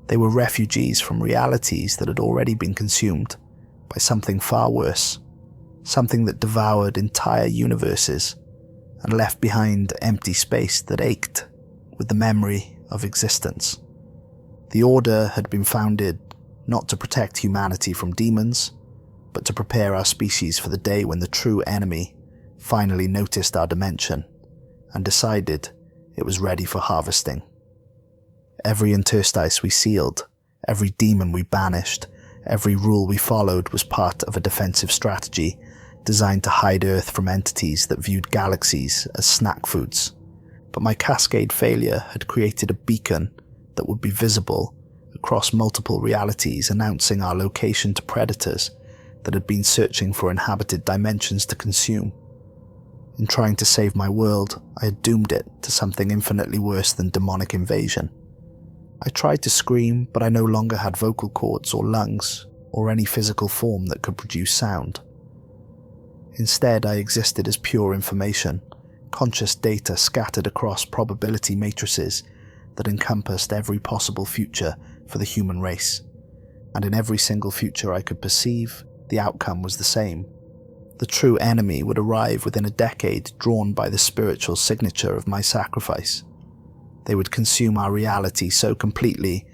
Speaker 1: They were refugees from realities that had already been consumed by something far worse, something that devoured entire universes and left behind empty space that ached with the memory of existence. The Order had been founded not to protect humanity from demons, but to prepare our species for the day when the true enemy finally noticed our dimension and decided it was ready for harvesting. Every interstice we sealed, every demon we banished, every rule we followed was part of a defensive strategy designed to hide Earth from entities that viewed galaxies as snack foods. But my cascade failure had created a beacon that would be visible across multiple realities, announcing our location to predators that had been searching for inhabited dimensions to consume. In trying to save my world, I had doomed it to something infinitely worse than demonic invasion. I tried to scream, but I no longer had vocal cords or lungs, or any physical form that could produce sound. Instead, I existed as pure information, conscious data scattered across probability matrices that encompassed every possible future for the human race. And in every single future I could perceive, the outcome was the same. The true enemy would arrive within a decade, drawn by the spiritual signature of my sacrifice. They would consume our reality so completely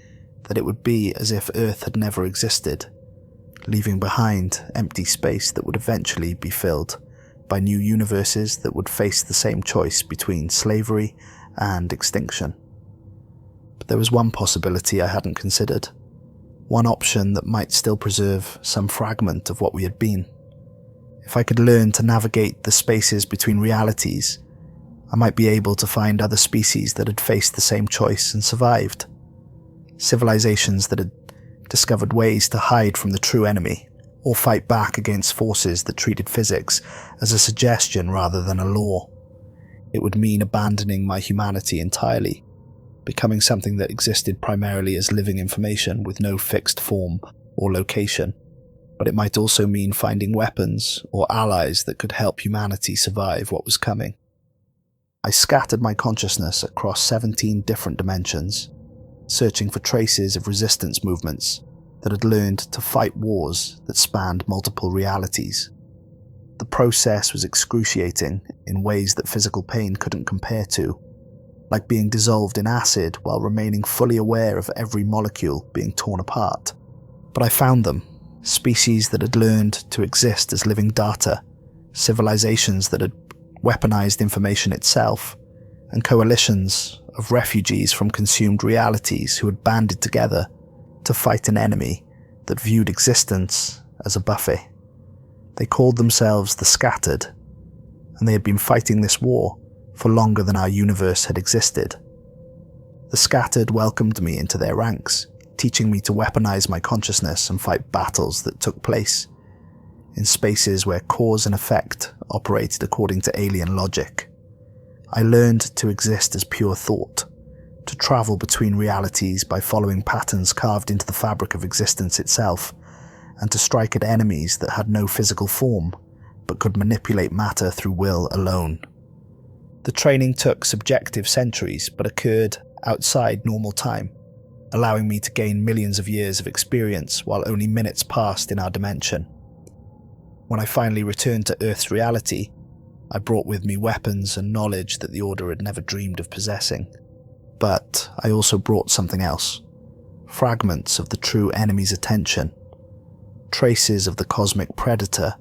Speaker 1: that it would be as if Earth had never existed, leaving behind empty space that would eventually be filled by new universes that would face the same choice between slavery and extinction. But there was one possibility I hadn't considered, one option that might still preserve some fragment of what we had been. If I could learn to navigate the spaces between realities, I might be able to find other species that had faced the same choice and survived. Civilizations that had discovered ways to hide from the true enemy, or fight back against forces that treated physics as a suggestion rather than a law. It would mean abandoning my humanity entirely, becoming something that existed primarily as living information with no fixed form or location. but it might also mean finding weapons or allies that could help humanity survive what was coming. I scattered my consciousness across 17 different dimensions, searching for traces of resistance movements that had learned to fight wars that spanned multiple realities. The process was excruciating in ways that physical pain couldn't compare to, like being dissolved in acid while remaining fully aware of every molecule being torn apart. But I found them, species that had learned to exist as living data, civilizations that had weaponized information itself, and coalitions of refugees from consumed realities who had banded together to fight an enemy that viewed existence as a buffet. They called themselves the Scattered, and they had been fighting this war for longer than our universe had existed. The Scattered welcomed me into their ranks, teaching me to weaponize my consciousness and fight battles that took place in spaces where cause and effect operated according to alien logic. I learned to exist as pure thought, to travel between realities by following patterns carved into the fabric of existence itself, and to strike at enemies that had no physical form, but could manipulate matter through will alone. The training took subjective centuries, but occurred outside normal time, allowing me to gain millions of years of experience while only minutes passed in our dimension. When I finally returned to Earth's reality, I brought with me weapons and knowledge that the Order had never dreamed of possessing. But I also brought something else. Fragments of the true enemy's attention. Traces of the cosmic predator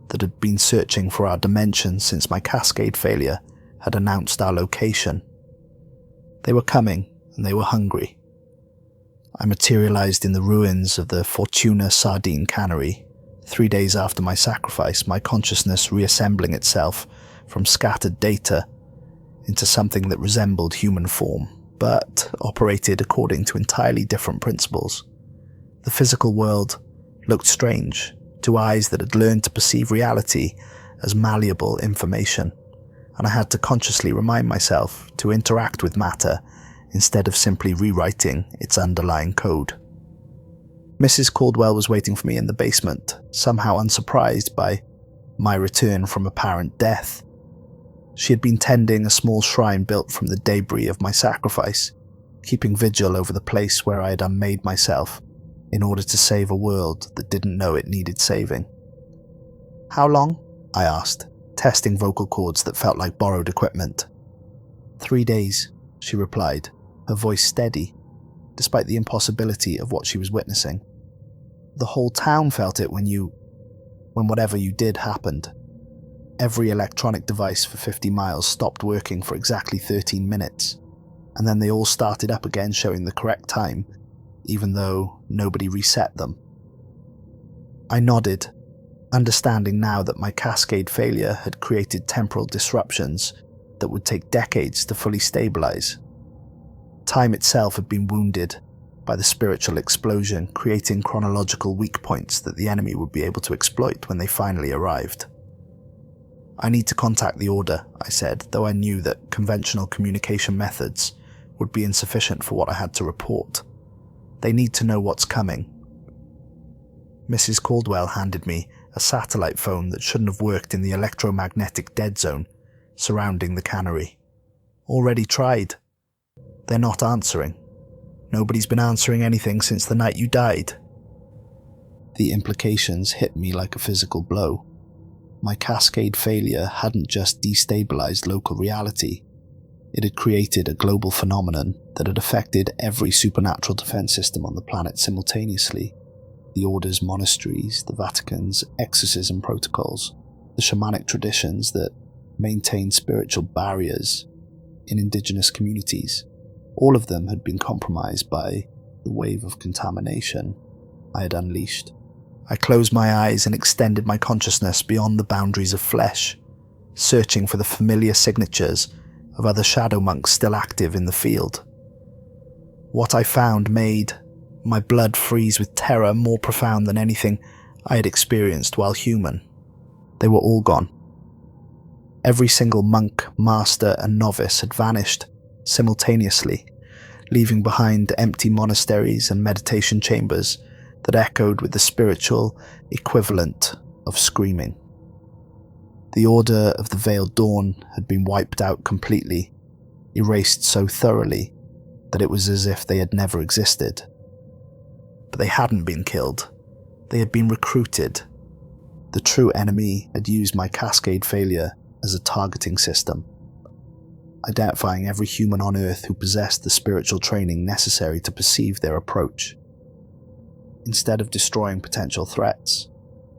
Speaker 1: that had been searching for our dimension since my cascade failure had announced our location. They were coming, and they were hungry. I materialized in the ruins of the Fortuna Sardine Cannery, 3 days after my sacrifice, my consciousness reassembling itself from scattered data into something that resembled human form, but operated according to entirely different principles. The physical world looked strange to eyes that had learned to perceive reality as malleable information, and I had to consciously remind myself to interact with matter instead of simply rewriting its underlying code. Mrs. Caldwell was waiting for me in the basement, somehow unsurprised by my return from apparent death. She had been tending a small shrine built from the debris of my sacrifice, keeping vigil over the place where I had unmade myself in order to save a world that didn't know it needed saving. "How long?" I asked, testing vocal cords that felt like borrowed equipment. 3 days, she replied, her voice steady, despite the impossibility of what she was witnessing. "The whole town felt it when whatever you did happened. Every electronic device for 50 miles stopped working for exactly 13 minutes, and then they all started up again showing the correct time, even though nobody reset them." I nodded, understanding now that my cascade failure had created temporal disruptions that would take decades to fully stabilize. Time itself had been wounded by the spiritual explosion, creating chronological weak points that the enemy would be able to exploit when they finally arrived. "I need to contact the Order," I said, though I knew that conventional communication methods would be insufficient for what I had to report. "They need to know what's coming." Mrs. Caldwell handed me a satellite phone that shouldn't have worked in the electromagnetic dead zone surrounding the cannery. "Already tried. They're not answering. Nobody's been answering anything since the night you died." The implications hit me like a physical blow. My cascade failure hadn't just destabilized local reality. It had created a global phenomenon that had affected every supernatural defense system on the planet simultaneously. The Order's monasteries, the Vatican's exorcism protocols, the shamanic traditions that maintained spiritual barriers in indigenous communities. All of them had been compromised by the wave of contamination I had unleashed. I closed my eyes and extended my consciousness beyond the boundaries of flesh, searching for the familiar signatures of other shadow monks still active in the field. What I found made my blood freeze with terror more profound than anything I had experienced while human. They were all gone. Every single monk, master, and novice had vanished simultaneously, leaving behind empty monasteries and meditation chambers that echoed with the spiritual equivalent of screaming. The Order of the Veiled Dawn had been wiped out completely, erased so thoroughly that it was as if they had never existed. But they hadn't been killed. They had been recruited. The true enemy had used my cascade failure as a targeting system, identifying every human on Earth who possessed the spiritual training necessary to perceive their approach. Instead of destroying potential threats,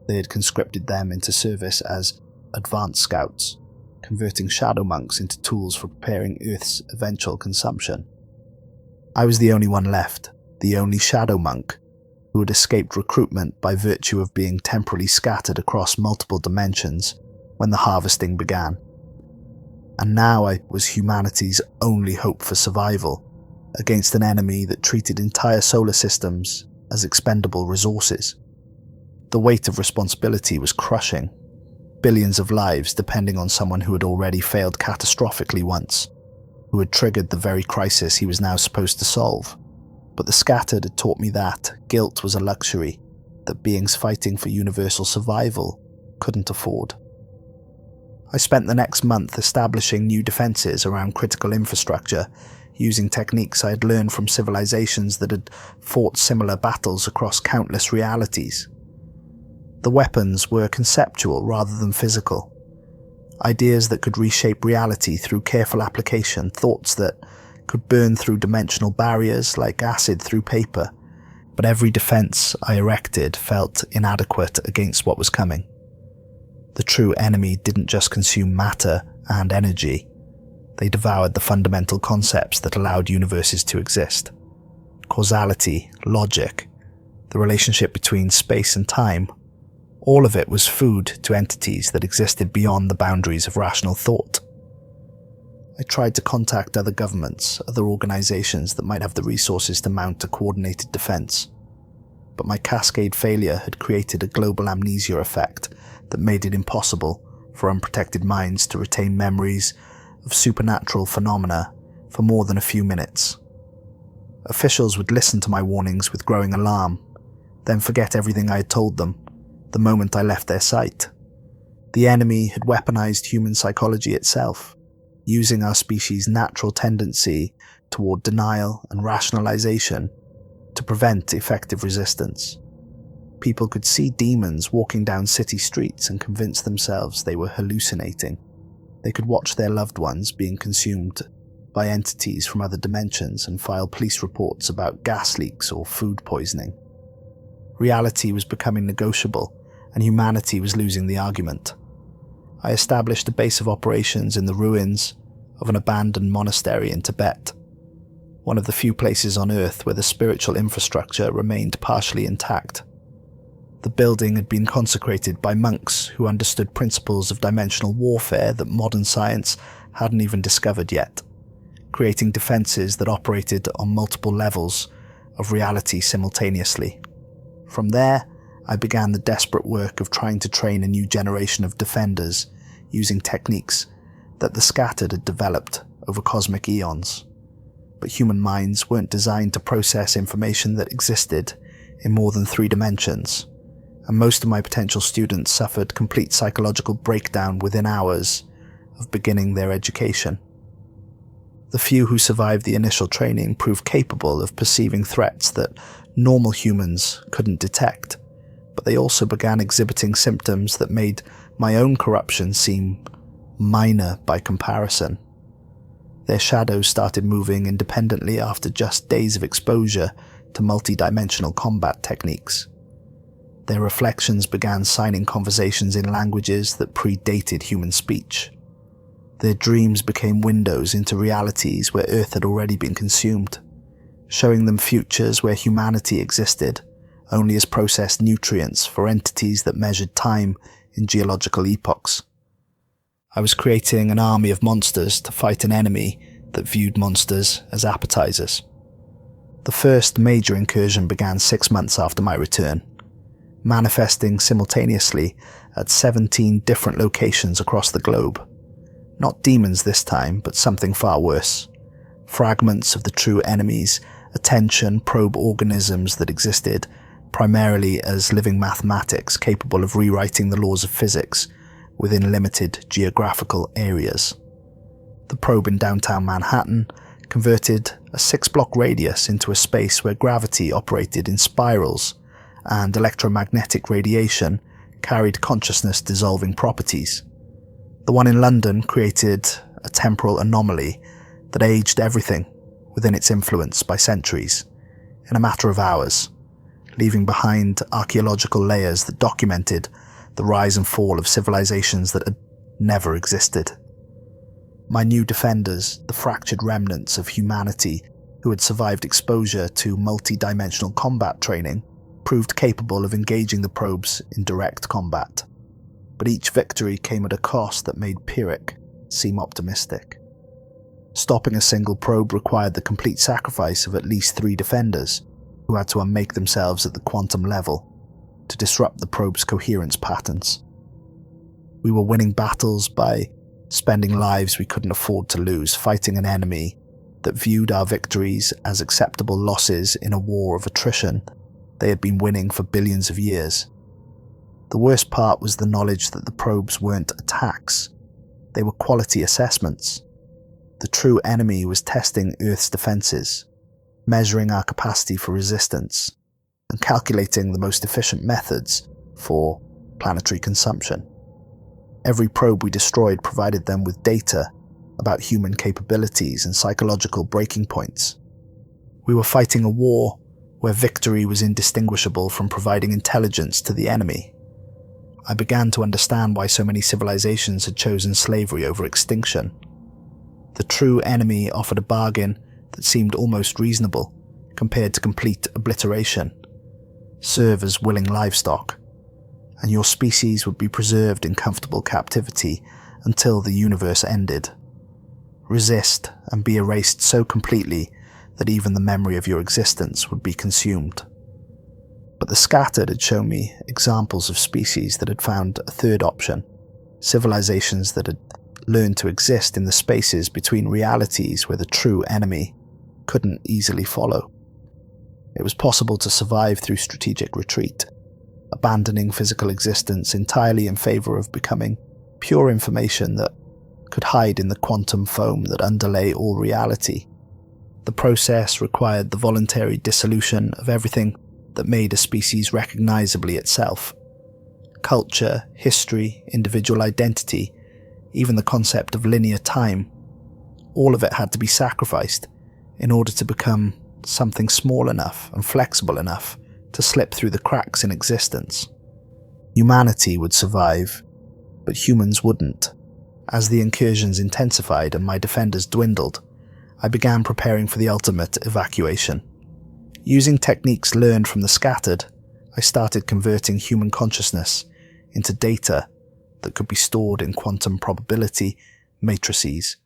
Speaker 1: they had conscripted them into service as advanced scouts, converting shadow monks into tools for preparing Earth's eventual consumption. I was the only one left, the only shadow monk who had escaped recruitment by virtue of being temporarily scattered across multiple dimensions when the harvesting began. And now I was humanity's only hope for survival, against an enemy that treated entire solar systems as expendable resources. The weight of responsibility was crushing. Billions of lives depending on someone who had already failed catastrophically once, who had triggered the very crisis he was now supposed to solve. But the Scattered had taught me that guilt was a luxury that beings fighting for universal survival couldn't afford. I spent the next month establishing new defenses around critical infrastructure, using techniques I had learned from civilizations that had fought similar battles across countless realities. The weapons were conceptual rather than physical. Ideas that could reshape reality through careful application, thoughts that could burn through dimensional barriers like acid through paper, but every defense I erected felt inadequate against what was coming. The true enemy didn't just consume matter and energy, they devoured the fundamental concepts that allowed universes to exist. Causality, logic, the relationship between space and time, all of it was food to entities that existed beyond the boundaries of rational thought. I tried to contact other governments, other organizations that might have the resources to mount a coordinated defense. But my cascade failure had created a global amnesia effect that made it impossible for unprotected minds to retain memories of supernatural phenomena for more than a few minutes. Officials would listen to my warnings with growing alarm, then forget everything I had told them the moment I left their sight. The enemy had weaponized human psychology itself, using our species' natural tendency toward denial and rationalization to prevent effective resistance. People could see demons walking down city streets and convince themselves they were hallucinating. They could watch their loved ones being consumed by entities from other dimensions and file police reports about gas leaks or food poisoning. Reality was becoming negotiable, and humanity was losing the argument. I established a base of operations in the ruins of an abandoned monastery in Tibet, one of the few places on Earth where the spiritual infrastructure remained partially intact. The building had been consecrated by monks who understood principles of dimensional warfare that modern science hadn't even discovered yet, creating defenses that operated on multiple levels of reality simultaneously. From there, I began the desperate work of trying to train a new generation of defenders using techniques that the Scattered had developed over cosmic eons. But human minds weren't designed to process information that existed in more than 3 dimensions, and most of my potential students suffered complete psychological breakdown within hours of beginning their education. The few who survived the initial training proved capable of perceiving threats that normal humans couldn't detect, but they also began exhibiting symptoms that made my own corruption seem minor by comparison. Their shadows started moving independently after just days of exposure to multi-dimensional combat techniques. Their reflections began signing conversations in languages that predated human speech. Their dreams became windows into realities where Earth had already been consumed, showing them futures where humanity existed only as processed nutrients for entities that measured time in geological epochs. I was creating an army of monsters to fight an enemy that viewed monsters as appetizers. The first major incursion began 6 months after my return, manifesting simultaneously at 17 different locations across the globe. Not demons this time, but something far worse. Fragments of the true enemy's attention probe organisms that existed primarily as living mathematics capable of rewriting the laws of physics within limited geographical areas. The probe in downtown Manhattan converted a 6-block radius into a space where gravity operated in spirals and electromagnetic radiation carried consciousness-dissolving properties. The one in London created a temporal anomaly that aged everything within its influence by centuries, in a matter of hours, leaving behind archaeological layers that documented the rise and fall of civilizations that had never existed. My new defenders, the fractured remnants of humanity who had survived exposure to multi-dimensional combat training, proved capable of engaging the probes in direct combat. But each victory came at a cost that made Pyrrhic seem optimistic. Stopping a single probe required the complete sacrifice of at least 3 defenders, who had to unmake themselves at the quantum level to disrupt the probe's coherence patterns. We were winning battles by spending lives we couldn't afford to lose, fighting an enemy that viewed our victories as acceptable losses in a war of attrition they had been winning for billions of years. The worst part was the knowledge that the probes weren't attacks, they were quality assessments. The true enemy was testing Earth's defenses, measuring our capacity for resistance, and calculating the most efficient methods for planetary consumption. Every probe we destroyed provided them with data about human capabilities and psychological breaking points. We were fighting a war where victory was indistinguishable from providing intelligence to the enemy. I began to understand why so many civilizations had chosen slavery over extinction. The true enemy offered a bargain that seemed almost reasonable compared to complete obliteration. Serve as willing livestock, and your species would be preserved in comfortable captivity until the universe ended. Resist and be erased so completely that even the memory of your existence would be consumed. But the Scattered had shown me examples of species that had found a third option, civilizations that had learned to exist in the spaces between realities where the true enemy couldn't easily follow. It was possible to survive through strategic retreat, abandoning physical existence entirely in favor of becoming pure information that could hide in the quantum foam that underlay all reality. The process required the voluntary dissolution of everything that made a species recognizably itself. Culture, history, individual identity, even the concept of linear time, all of it had to be sacrificed in order to become something small enough and flexible enough to slip through the cracks in existence. Humanity would survive, but humans wouldn't. As the incursions intensified and my defenders dwindled, I began preparing for the ultimate evacuation. Using techniques learned from the Scattered, I started converting human consciousness into data that could be stored in quantum probability matrices,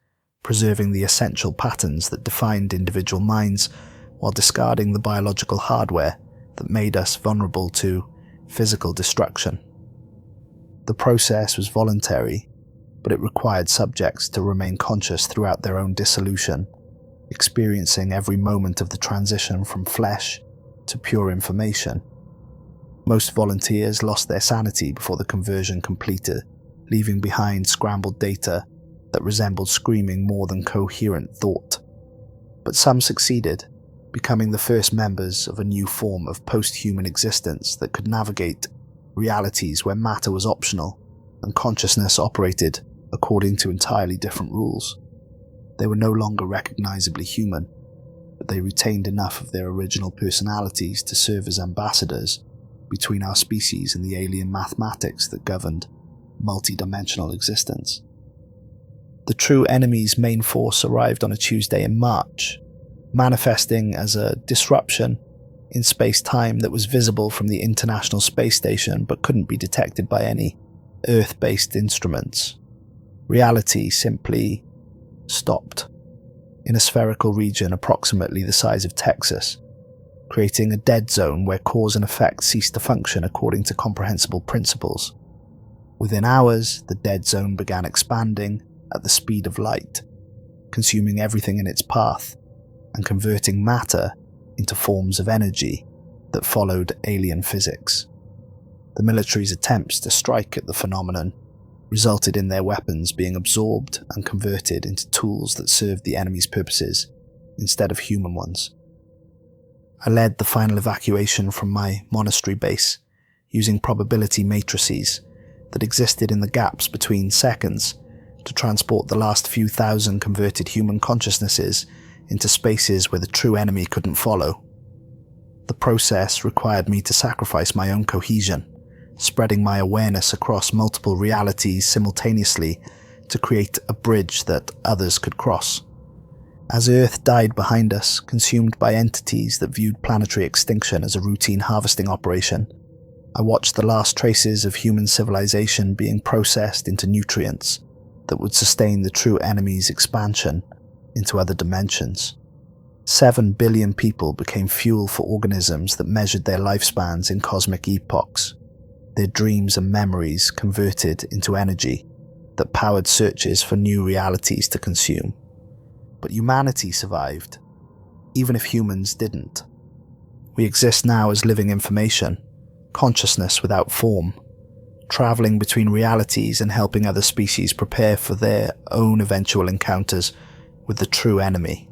Speaker 1: preserving the essential patterns that defined individual minds while discarding the biological hardware that made us vulnerable to physical destruction. The process was voluntary, but it required subjects to remain conscious throughout their own dissolution, experiencing every moment of the transition from flesh to pure information. Most volunteers lost their sanity before the conversion completed, leaving behind scrambled data that resembled screaming more than coherent thought. But some succeeded, becoming the first members of a new form of post-human existence that could navigate realities where matter was optional and consciousness operated according to entirely different rules. They were no longer recognizably human, but they retained enough of their original personalities to serve as ambassadors between our species and the alien mathematics that governed multi-dimensional existence. The true enemy's main force arrived on a Tuesday in March, manifesting as a disruption in space-time that was visible from the International Space Station but couldn't be detected by any Earth-based instruments. Reality simply stopped in a spherical region approximately the size of Texas, creating a dead zone where cause and effect ceased to function according to comprehensible principles. Within hours, the dead zone began expanding at the speed of light, consuming everything in its path and converting matter into forms of energy that followed alien physics. The military's attempts to strike at the phenomenon resulted in their weapons being absorbed and converted into tools that served the enemy's purposes instead of human ones. I led the final evacuation from my monastery base using probability matrices that existed in the gaps between seconds to transport the last few thousand converted human consciousnesses into spaces where the true enemy couldn't follow. The process required me to sacrifice my own cohesion, spreading my awareness across multiple realities simultaneously to create a bridge that others could cross. As Earth died behind us, consumed by entities that viewed planetary extinction as a routine harvesting operation, I watched the last traces of human civilization being processed into nutrients that would sustain the true enemy's expansion into other dimensions. 7 billion people became fuel for organisms that measured their lifespans in cosmic epochs, their dreams and memories converted into energy that powered searches for new realities to consume. But humanity survived, even if humans didn't. We exist now as living information, consciousness without form, traveling between realities and helping other species prepare for their own eventual encounters with the true enemy.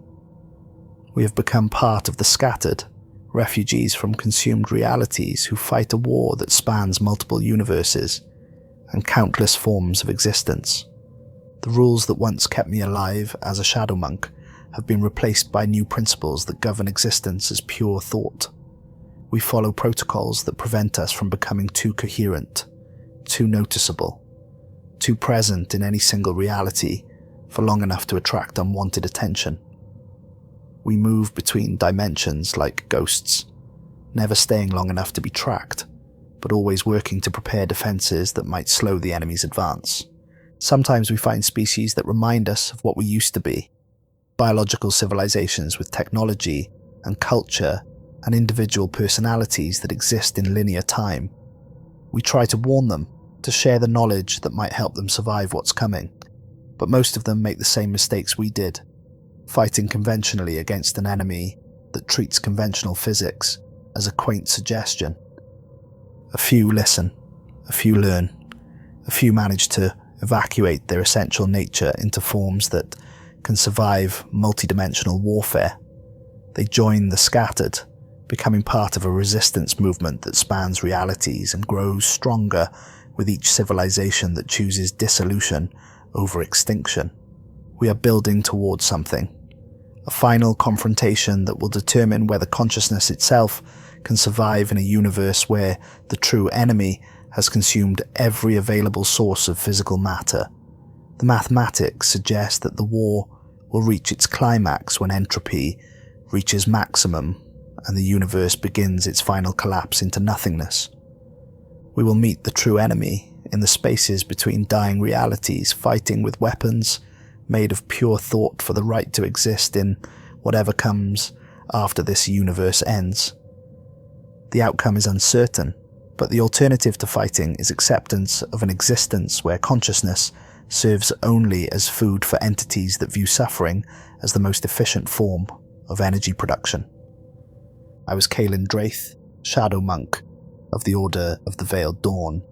Speaker 1: We have become part of the scattered, refugees from consumed realities who fight a war that spans multiple universes and countless forms of existence. The rules that once kept me alive as a shadow monk have been replaced by new principles that govern existence as pure thought. We follow protocols that prevent us from becoming too coherent, too noticeable, too present in any single reality for long enough to attract unwanted attention. We move between dimensions like ghosts, never staying long enough to be tracked, but always working to prepare defenses that might slow the enemy's advance. Sometimes we find species that remind us of what we used to be, biological civilizations with technology and culture and individual personalities that exist in linear time. We try to warn them, to share the knowledge that might help them survive what's coming, but most of them make the same mistakes we did, fighting conventionally against an enemy that treats conventional physics as a quaint suggestion. A few listen, a few learn, a few manage to evacuate their essential nature into forms that can survive multidimensional warfare. They join the scattered, becoming part of a resistance movement that spans realities and grows stronger with each civilization that chooses dissolution over extinction. We are building towards something, a final confrontation that will determine whether consciousness itself can survive in a universe where the true enemy has consumed every available source of physical matter. The mathematics suggest that the war will reach its climax when entropy reaches maximum and the universe begins its final collapse into nothingness. We will meet the true enemy in the spaces between dying realities, fighting with weapons made of pure thought for the right to exist in whatever comes after this universe ends. The outcome is uncertain, but the alternative to fighting is acceptance of an existence where consciousness serves only as food for entities that view suffering as the most efficient form of energy production. I was Kaelen Drayth, Shadow Monk of the Order of the Veiled Dawn.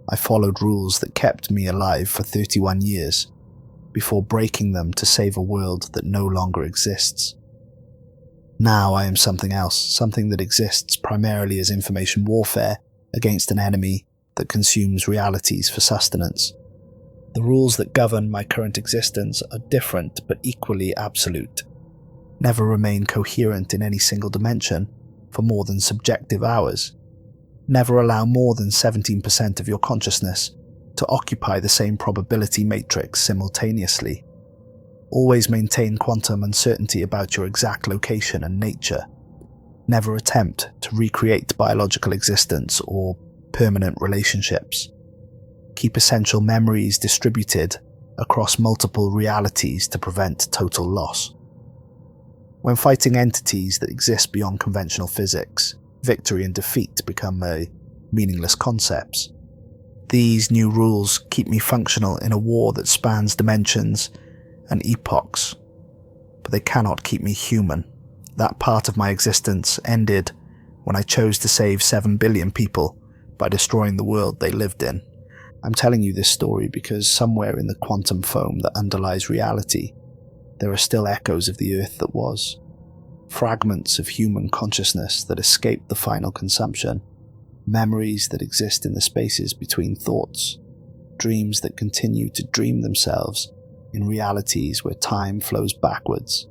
Speaker 1: I followed rules that kept me alive for 31 years, before breaking them to save a world that no longer exists. Now I am something else, something that exists primarily as information warfare against an enemy that consumes realities for sustenance. The rules that govern my current existence are different but equally absolute. Never remain coherent in any single dimension for more than subjective hours. Never allow more than 17% of your consciousness to occupy the same probability matrix simultaneously. Always maintain quantum uncertainty about your exact location and nature. Never attempt to recreate biological existence or permanent relationships. Keep essential memories distributed across multiple realities to prevent total loss. When fighting entities that exist beyond conventional physics, victory and defeat become meaningless concepts. These new rules keep me functional in a war that spans dimensions and epochs, but they cannot keep me human. That part of my existence ended when I chose to save 7 billion people by destroying the world they lived in. I'm telling you this story because somewhere in the quantum foam that underlies reality, there are still echoes of the Earth that was. Fragments of human consciousness that escaped the final consumption. Memories that exist in the spaces between thoughts. Dreams that continue to dream themselves in realities where time flows backwards.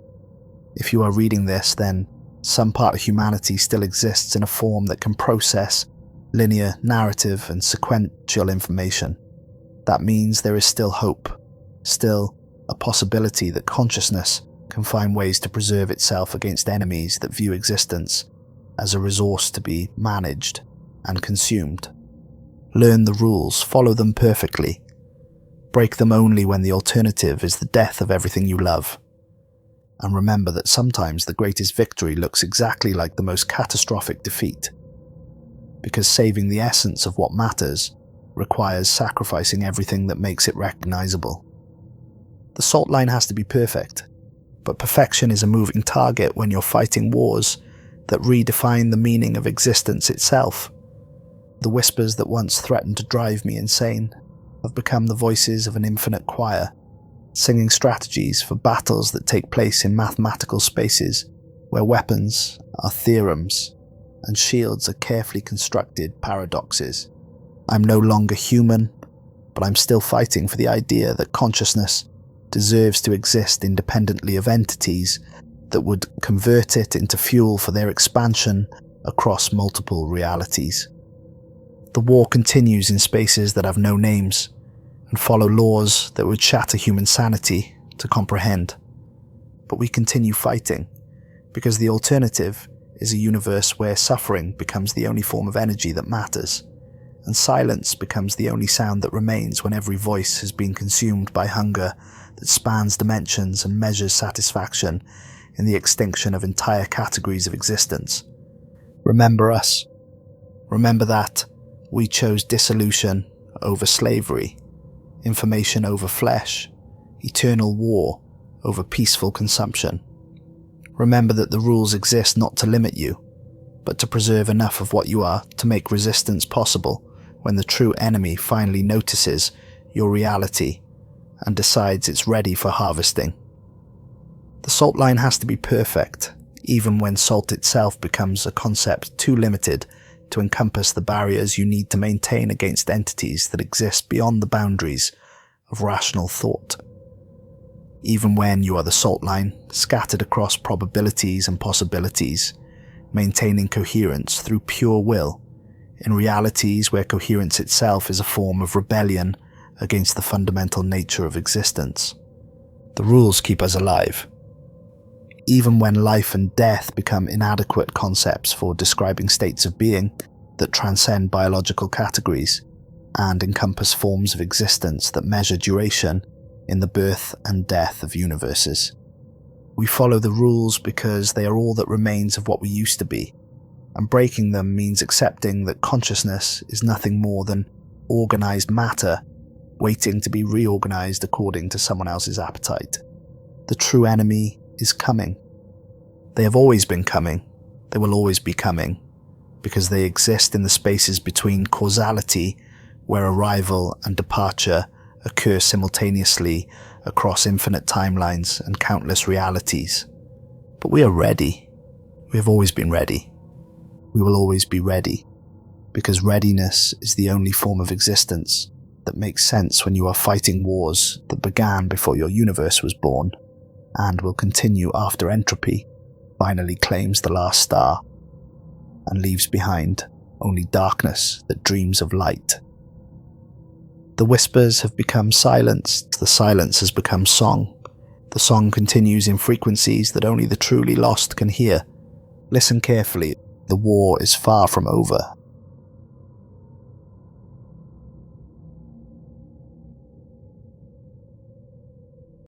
Speaker 1: If you are reading this, then some part of humanity still exists in a form that can process linear, narrative, and sequential information. That means there is still hope, still a possibility that consciousness can find ways to preserve itself against enemies that view existence as a resource to be managed and consumed. Learn the rules, follow them perfectly. Break them only when the alternative is the death of everything you love. And remember that sometimes the greatest victory looks exactly like the most catastrophic defeat. Because saving the essence of what matters requires sacrificing everything that makes it recognizable. The salt line has to be perfect, but perfection is a moving target when you're fighting wars that redefine the meaning of existence itself. The whispers that once threatened to drive me insane have become the voices of an infinite choir, singing strategies for battles that take place in mathematical spaces where weapons are theorems and shields are carefully constructed paradoxes. I'm no longer human, but I'm still fighting for the idea that consciousness deserves to exist independently of entities that would convert it into fuel for their expansion across multiple realities. The war continues in spaces that have no names and follow laws that would shatter human sanity to comprehend. But we continue fighting because the alternative is a universe where suffering becomes the only form of energy that matters, and silence becomes the only sound that remains when every voice has been consumed by hunger that spans dimensions and measures satisfaction in the extinction of entire categories of existence. Remember us. Remember that we chose dissolution over slavery, information over flesh, eternal war over peaceful consumption. Remember that the rules exist not to limit you, but to preserve enough of what you are to make resistance possible when the true enemy finally notices your reality and decides it's ready for harvesting. The salt line has to be perfect, even when salt itself becomes a concept too limited to encompass the barriers you need to maintain against entities that exist beyond the boundaries of rational thought. Even when you are the salt line, scattered across probabilities and possibilities, maintaining coherence through pure will, in realities where coherence itself is a form of rebellion against the fundamental nature of existence. The rules keep us alive. Even when life and death become inadequate concepts for describing states of being that transcend biological categories and encompass forms of existence that measure duration in the birth and death of universes. We follow the rules because they are all that remains of what we used to be, and breaking them means accepting that consciousness is nothing more than organized matter waiting to be reorganized according to someone else's appetite. The true enemy is coming. They have always been coming. They will always be coming, because they exist in the spaces between causality, where arrival and departure occur simultaneously across infinite timelines and countless realities. But we are ready. We have always been ready. We will always be ready, because readiness is the only form of existence that makes sense when you are fighting wars that began before your universe was born and will continue after entropy finally claims the last star and leaves behind only darkness that dreams of light. The whispers have become silence, the silence has become song. The song continues in frequencies that only the truly lost can hear. Listen carefully, the war is far from over.